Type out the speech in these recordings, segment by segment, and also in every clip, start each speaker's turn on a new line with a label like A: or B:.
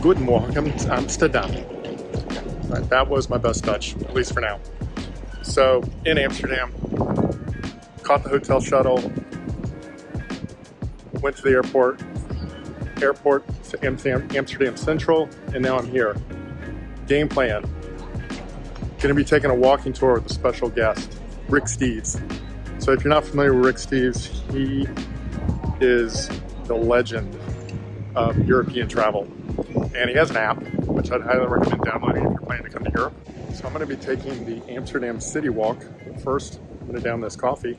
A: Guten Morgen to Amsterdam. Right, that was my best Dutch, at least for now. So, in Amsterdam, caught the hotel shuttle, went to the airport to Amsterdam Central, and now I'm here. Game plan. Gonna be taking a walking tour with a special guest, Rick Steves. So if you're not familiar with Rick Steves, he is the legend of European travel. And he has an app, which I'd highly recommend downloading if you're planning to come to Europe. So I'm gonna be taking the Amsterdam City Walk. First, I'm gonna down this coffee,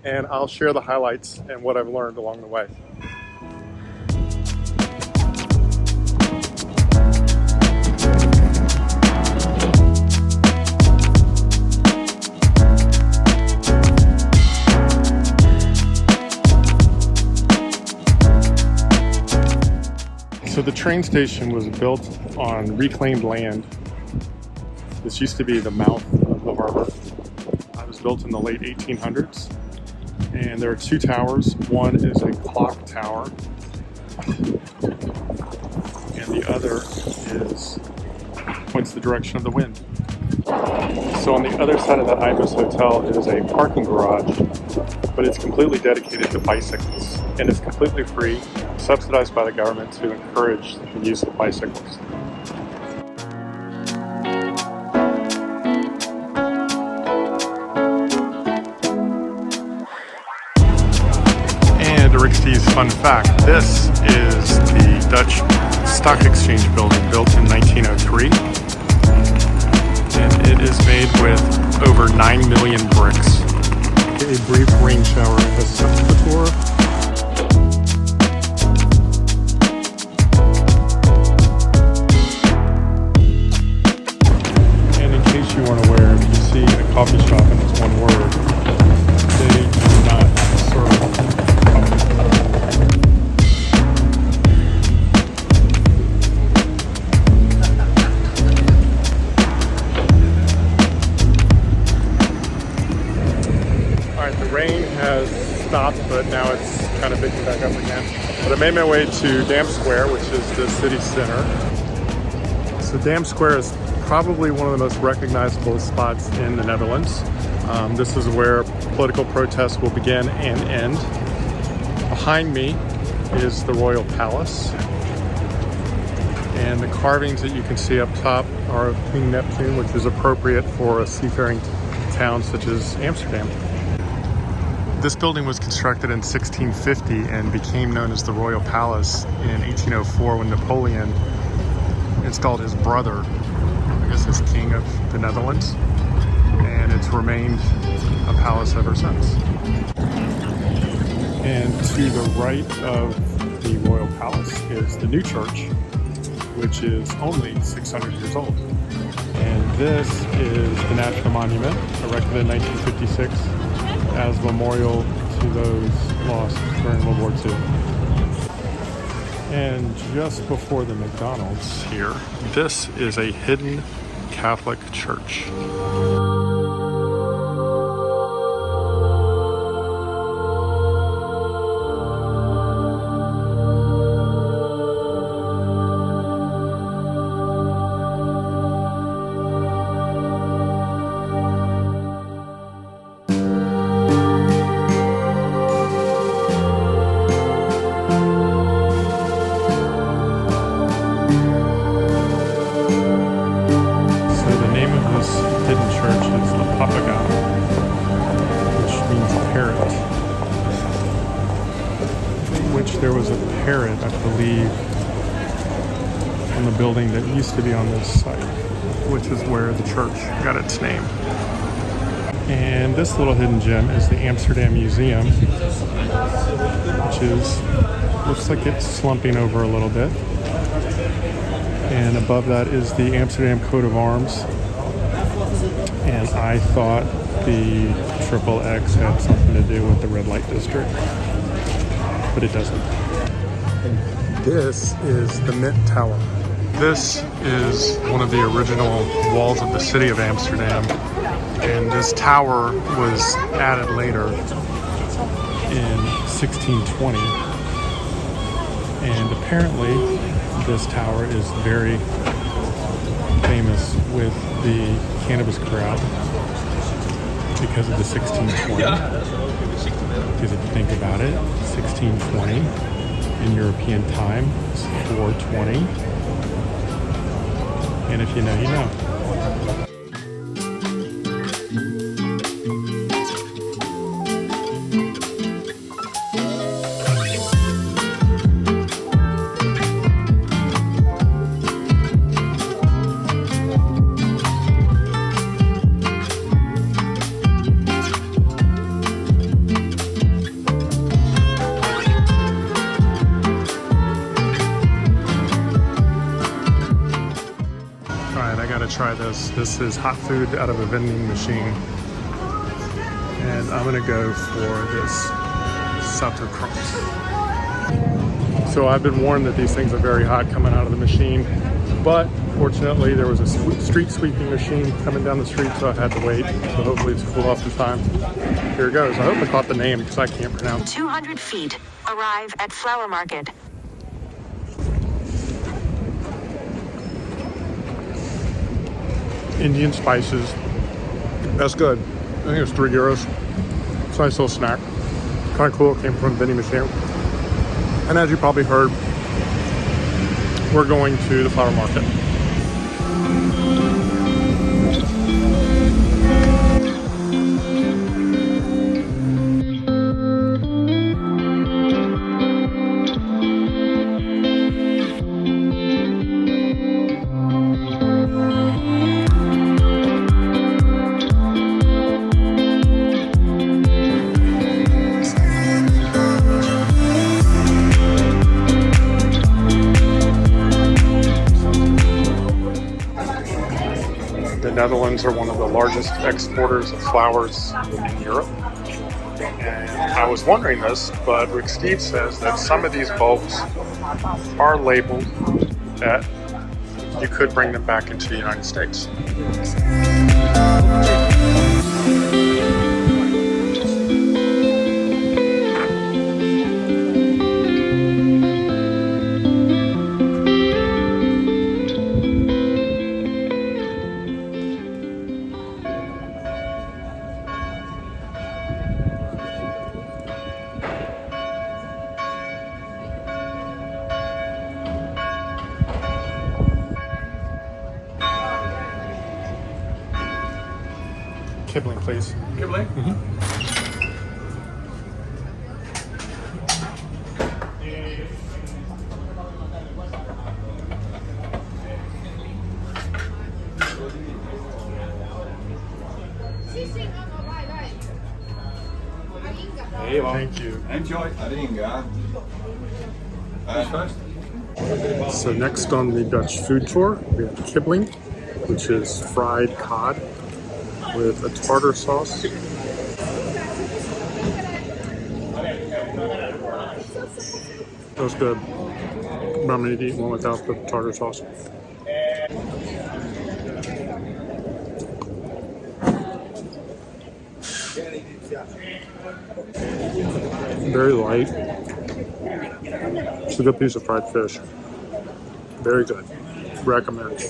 A: and I'll share the highlights and what I've learned along the way. So the train station was built on reclaimed land. This used to be the mouth of the harbor. It was built in the late 1800s. And there are two towers. One is a clock tower. And the other points the direction of the wind. So on the other side of the Ibis Hotel is a parking garage, but it's completely dedicated to bicycles. And it's completely free, subsidized by the government to encourage the use of bicycles. And Rick Steves' fun fact, this is the Dutch Stock Exchange building built in 1903. And it is made with over 9 million bricks. A brief rain shower has stopped the tour. You weren't aware, if you see a coffee shop and it's one word, they do not serve. Alright, the rain has stopped, but now it's kind of picking back up again. But I made my way to Dam Square, which is the city center. So Dam Square is probably one of the most recognizable spots in the Netherlands. This is where political protests will begin and end. Behind me is the Royal Palace. And the carvings that you can see up top are of King Neptune, which is appropriate for a seafaring town such as Amsterdam. This building was constructed in 1650 and became known as the Royal Palace in 1804 when Napoleon installed his brother as King of the Netherlands, and it's remained a palace ever since. And to the right of the Royal Palace is the new church, which is only 600 years old. And this is the National Monument, erected in 1956 as a memorial to those lost during World War II. And just before the McDonald's here, this is a hidden Catholic church. There was a parrot, I believe, on the building that used to be on this site, which is where the church got its name. And this little hidden gem is the Amsterdam Museum, which looks like it's slumping over a little bit. And above that is the Amsterdam coat of arms. And I thought the XXX had something to do with the red light district, but it doesn't. And this is the Mint Tower. This is one of the original walls of the city of Amsterdam, and this tower was added later in 1620. And apparently this tower is very famous with the cannabis crowd because of the 1620. Because if you think about it, 1620 in European time is 420. And if you know, you know. Try this. This is hot food out of a vending machine. And I'm gonna go for this sauerkraut. So I've been warned that these things are very hot coming out of the machine, but fortunately there was a street sweeping machine coming down the street, so I had to wait. So hopefully it's cool off in time. Here it goes. I hope I caught the name because I can't pronounce.
B: 200 feet. Arrive at Flower Market.
A: Indian spices. That's good. I think it was €3. It's a nice little snack. Kind of cool. It came from a vending machine. And as you probably heard, we're going to the flower market. The Netherlands are one of the largest exporters of flowers in Europe. And I was wondering this, but Rick Steve says that some of these bulbs are labeled that you could bring them back into the United States. Kibling, please.
C: Kibling?
A: Mm-hmm. Thank you.
C: Enjoy.
A: So next on the Dutch food tour, we have kibling, which is fried cod with a tartar sauce. That was good. But I'm going to eat one without the tartar sauce. Very light. It's a good piece of fried fish. Very good. Recommend.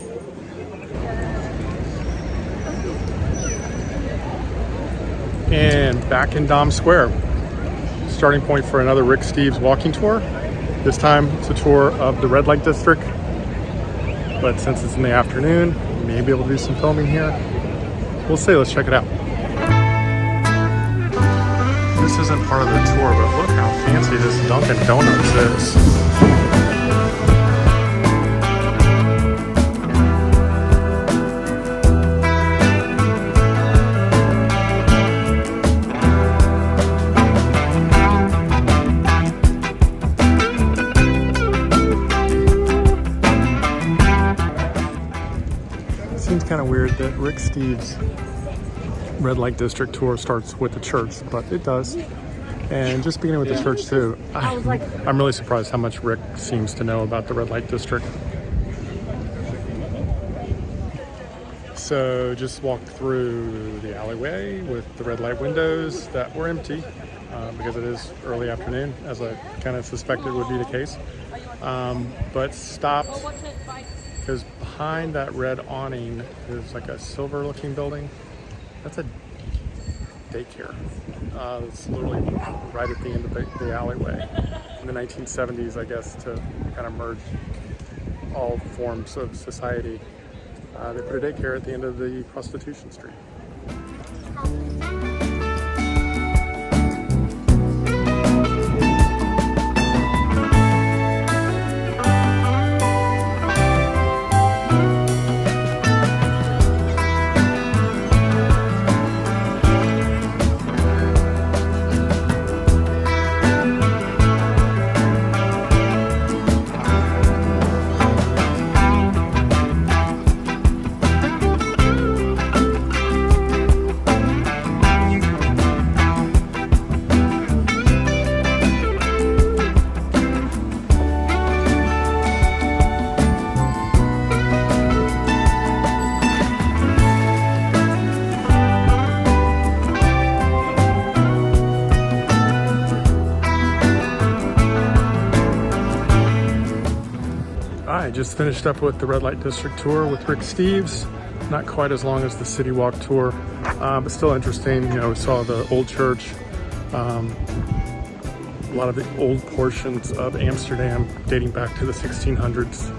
A: And back in Dam Square. Starting point for another Rick Steves walking tour. This time it's a tour of the red light district. But since it's in the afternoon, we may be able to do some filming here. We'll see. Let's check it out. This isn't part of the tour, but look how fancy this Dunkin' Donuts is. Seems kind of weird that Rick Steves' red light district tour starts with the church, but it does. And just beginning with the church too, I'm really surprised how much Rick seems to know about the red light district. So just walked through the alleyway with the red light windows that were empty because it is early afternoon, as I kind of suspected would be the case. but stopped because behind that red awning is like a silver looking building. That's a daycare. It's literally right at the end of the alleyway. In the 1970s, I guess, to kind of merge all forms of society, they put a daycare at the end of the prostitution street. I just finished up with the Red Light District tour with Rick Steves. Not quite as long as the City Walk tour, but still interesting. You know, we saw the old church, a lot of the old portions of Amsterdam dating back to the 1600s.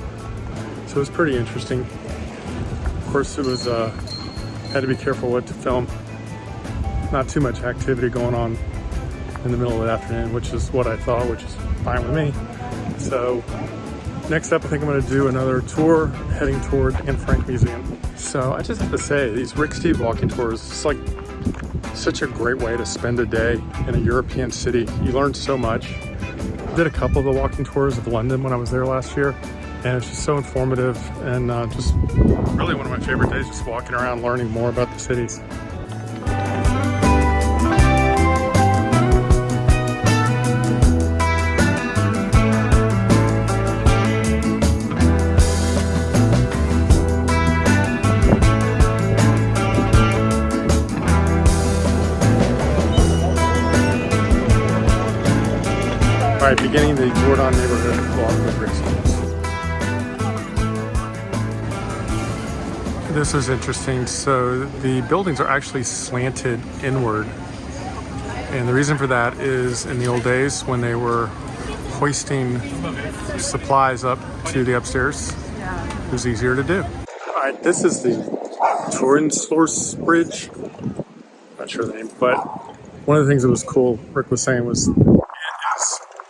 A: So it was pretty interesting. Of course, it was had to be careful what to film. Not too much activity going on in the middle of the afternoon, which is what I thought, which is fine with me. So next up, I think I'm going to do another tour heading toward Anne Frank Museum. So I just have to say, these Rick Steves walking tours, it's like such a great way to spend a day in a European city. You learn so much. I did a couple of the walking tours of London when I was there last year, and it's just so informative and just really one of my favorite days, just walking around learning more about the cities. All right, beginning the Jordaan neighborhood walk with Rick Steves. This is interesting. So the buildings are actually slanted inward. And the reason for that is in the old days when they were hoisting supplies up to the upstairs, it was easier to do. All right, this is the Torrensloos Bridge. Not sure the name, but one of the things that was cool, Rick was saying, was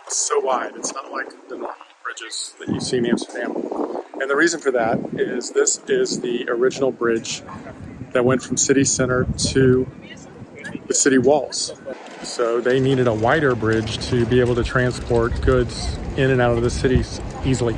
A: so wide. It's not like the normal bridges that you see in Amsterdam. And the reason for that is this is the original bridge that went from city center to the city walls. So they needed a wider bridge to be able to transport goods in and out of the cities easily.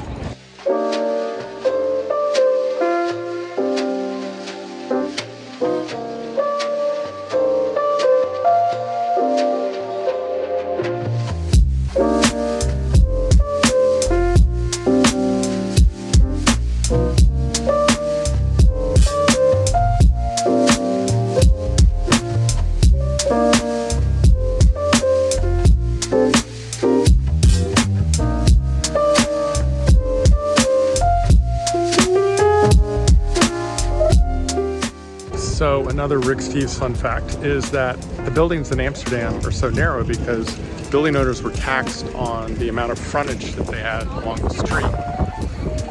A: So another Rick Steves fun fact is that the buildings in Amsterdam are so narrow because building owners were taxed on the amount of frontage that they had along the street.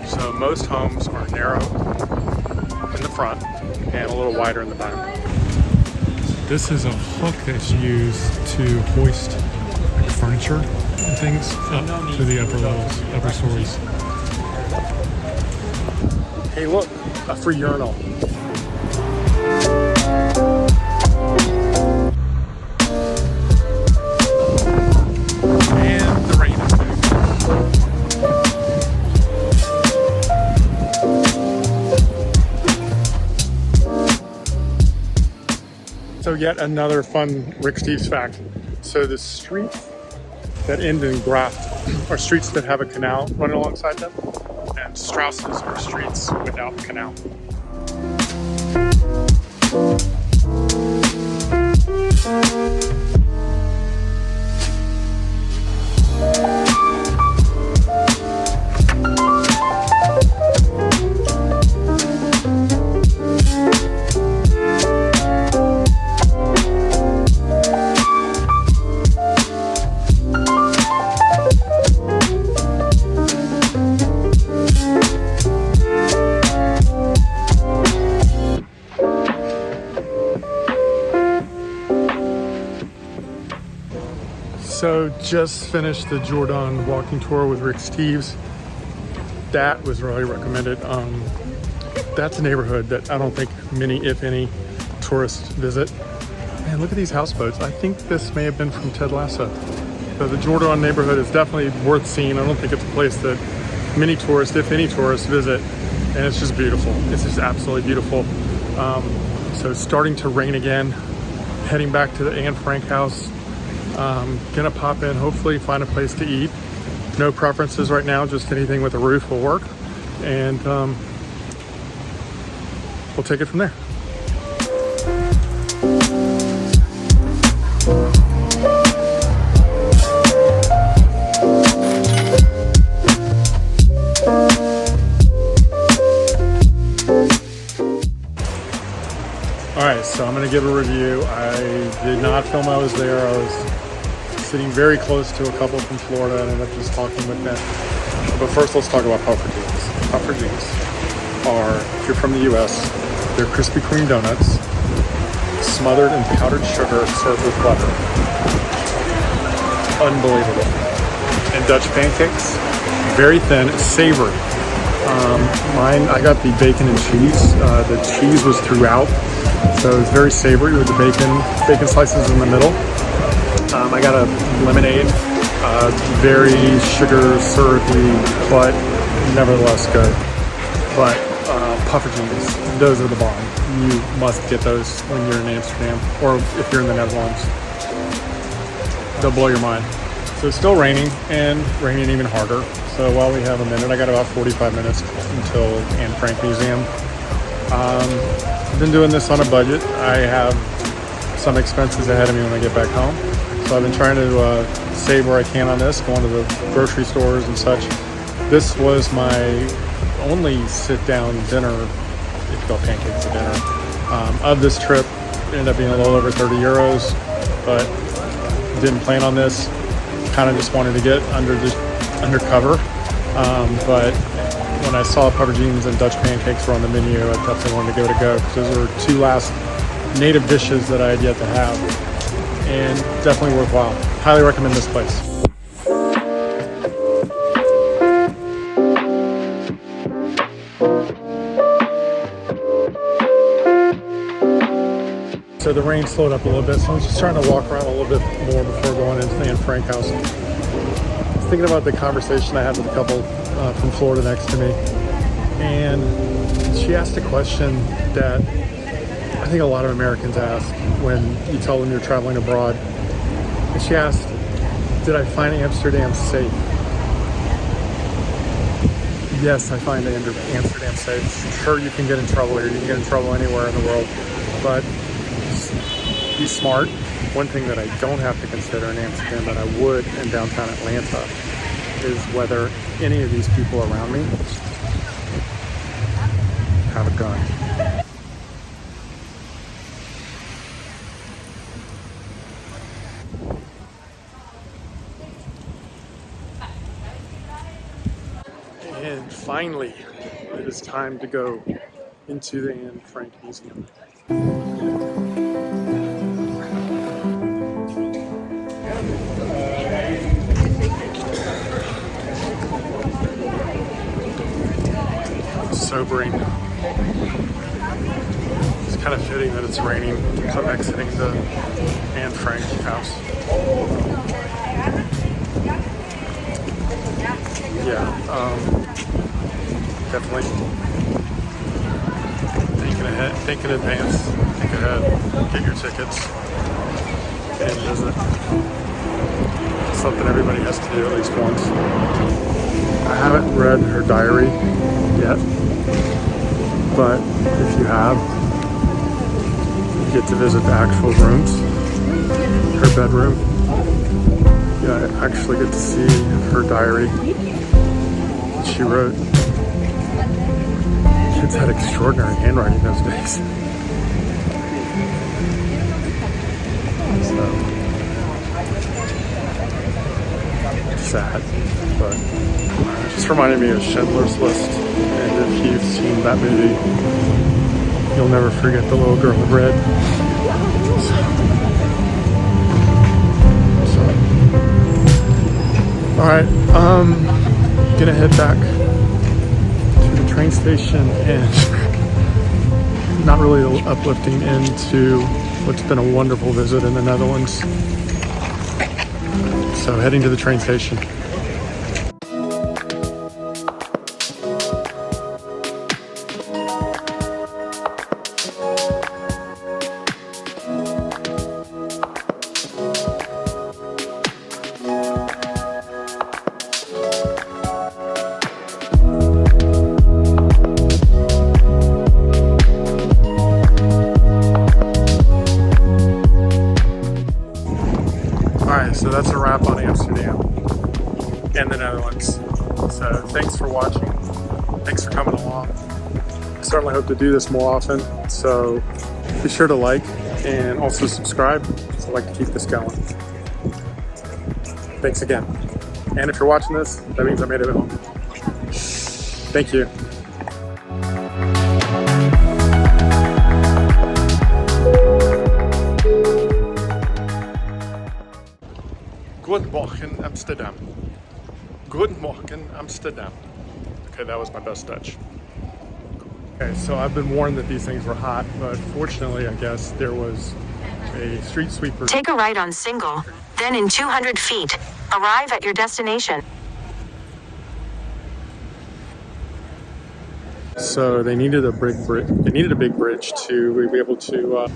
A: So most homes are narrow in the front and a little wider in the back. This is a hook that's used to hoist like furniture and things up to the upper levels, upper stories. Hey look, a free urinal. And the rain is back. So yet another fun Rick Steves fact. So the streets that end in graft are streets that have a canal running alongside them, and Strausses are streets without the canal. just finished the Jordaan walking tour with Rick Steves. That was really recommended. That's a neighborhood that I don't think many, if any, tourists visit. Man, look at these houseboats. I think this may have been from Ted Lasso. So the Jordaan neighborhood is definitely worth seeing. I don't think it's a place that many tourists, if any tourists, visit. And it's just beautiful. It's just absolutely beautiful. So it's starting to rain again. Heading back to the Anne Frank house. Gonna pop in, hopefully find a place to eat. No preferences right now, just anything with a roof will work. And we'll take it from there. All right, so I'm gonna give a review. I did not film I was there. I was sitting very close to a couple from Florida and ended up just talking with them. But first, let's talk about puffer jeans. Puffer jeans are, if you're from the US, they're Krispy Kreme donuts, smothered in powdered sugar, served with butter. Unbelievable. And Dutch pancakes, very thin, savory. Mine, I got the bacon and cheese. The cheese was throughout, so it was very savory with the bacon slices in the middle. I got a lemonade, very sugar syrupy, but nevertheless good. But puffer jeans, those are the bomb. You must get those when you're in Amsterdam, or if you're in the Netherlands. They'll blow your mind. So it's still raining, and raining even harder. So while we have a minute, I got about 45 minutes until Anne Frank Museum. I've been doing this on a budget. I have some expenses ahead of me when I get back home. So I've been trying to save where I can on this, going to the grocery stores and such. This was my only sit-down dinner, if you call pancakes a dinner, of this trip. It ended up being a little over 30 euros, but didn't plan on this. Kind of just wanted to get undercover. But when I saw puffer jeans and Dutch pancakes were on the menu, I definitely wanted to give it a go, because those were two last native dishes that I had yet to have. And definitely worthwhile. Highly recommend this place. So the rain slowed up a little bit, so I'm just trying to walk around a little bit more before going into the Anne Frank house. I was thinking about the conversation I had with a couple from Florida next to me, and she asked a question that I think a lot of Americans ask when you tell them you're traveling abroad. And she asked, did I find Amsterdam safe? Yes, I find Amsterdam safe. Sure, you can get in trouble here. You can get in trouble anywhere in the world. But be smart. One thing that I don't have to consider in Amsterdam that I would in downtown Atlanta is whether any of these people around me have a gun. And finally, it is time to go into the Anne Frank Museum. Sobering. It's kind of fitting that it's raining as I'm exiting the Anne Frank house. Yeah, definitely think in advance, think ahead, get your tickets, and visit. It's something everybody has to do at least once. I haven't read her diary yet, but if you have, you get to visit the actual rooms, her bedroom. Yeah, I actually get to see her diary. She wrote. Kids had extraordinary handwriting those days. So sad, but it just reminded me of Schindler's List. And if you've seen that movie, you'll never forget the little girl in red. So All right, gonna head back to the train station and not really uplifting into what's been a wonderful visit in the Netherlands. So heading to the train station. Alright, so that's a wrap on Amsterdam and the Netherlands. So thanks for watching. Thanks for coming along. I certainly hope to do this more often. So be sure to like and also subscribe. So I'd like to keep this going. Thanks again. And if you're watching this, that means I made it home. Thank you. Guten Morgen, Amsterdam. Guten Morgen, Amsterdam. Okay, that was my best Dutch. Okay, so I've been warned that these things were hot, but fortunately, I guess, there was a street sweeper.
B: Take a right on Single, then in 200 feet, arrive at your destination.
A: So they needed a big bridge to be able to